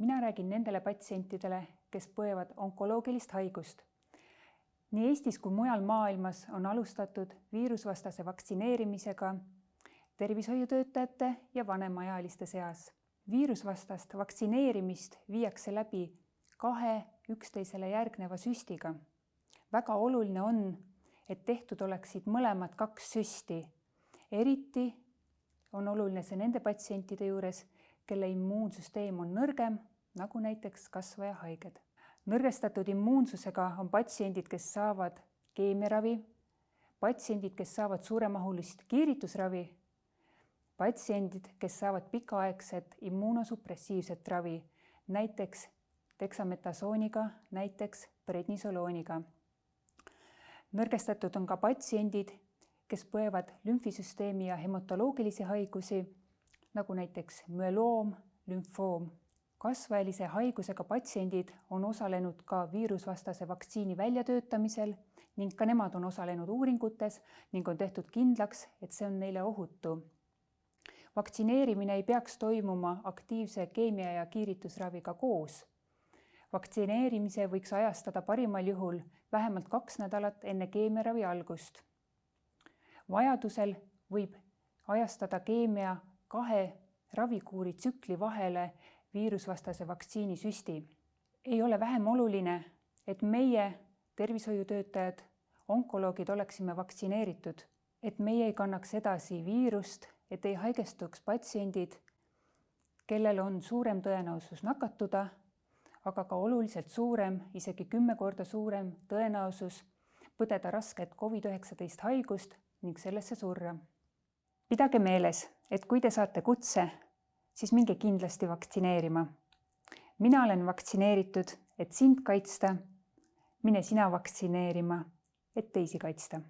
Mina räägin nendele patsientidele, kes põevad onkoloogilist haigust. Nii Eestis kui mujal maailmas on alustatud viirusvastase vaktsineerimisega tervishoiutöötajate ja vanemaealiste seas. Viirusvastast vaktsineerimist viiakse läbi 2 üksteisele järgneva süstiga. Väga oluline on, et tehtud oleksid mõlemad 2 süsti. Eriti on oluline see nende patsientide juures, kelle immuunsüsteem on nõrgem, nagu näiteks kasvajahaiged. Nõrgestatud immuunsusega on patsiendid, kes saavad keemiaravi, patsiendid, kes saavad suuremahulist kiiritusravi, patsiendid, kes saavad pikaaegset immuunosupressiivset ravi, näiteks dexametasooniga, näiteks prednisolooniga. Nõrgestatud on ka patsiendid, kes põevad lümfisüsteemi ja hematoloogilisi haigusi, nagu näiteks müeloom, lümfoom. Kasvajalise haigusega patsiendid on osalenud ka viirusvastase vaktsiini väljatöötamisel ning ka nemad on osalenud uuringutes ning on tehtud kindlaks, et see on neile ohutu. Vaktsineerimine ei peaks toimuma aktiivse keemia- ja kiiritusraviga koos. Vaktsineerimise võiks ajastada parimal juhul vähemalt 2 nädalat enne keemiaravi algust. Vajadusel võib ajastada keemia 2 ravikuuri tsükli vahele viirusvastase vaktsiini süsti. Ei ole vähem oluline, et meie tervishoiutöötajad, onkoloogid oleksime vaktsineeritud, et meie ei kannaks edasi viirust, et ei haigestuks patsiendid, kellel on suurem tõenäosus nakatuda, aga ka oluliselt suurem, isegi 10 korda suurem tõenäosus põdeda rasket COVID-19 haigust ning sellesse surra. Pidage meeles, et kui te saate kutse, siis minge kindlasti vaktsineerima. Mina olen vaktsineeritud, et sind kaitsta. Mine sina vaktsineerima, et teisi kaitsta.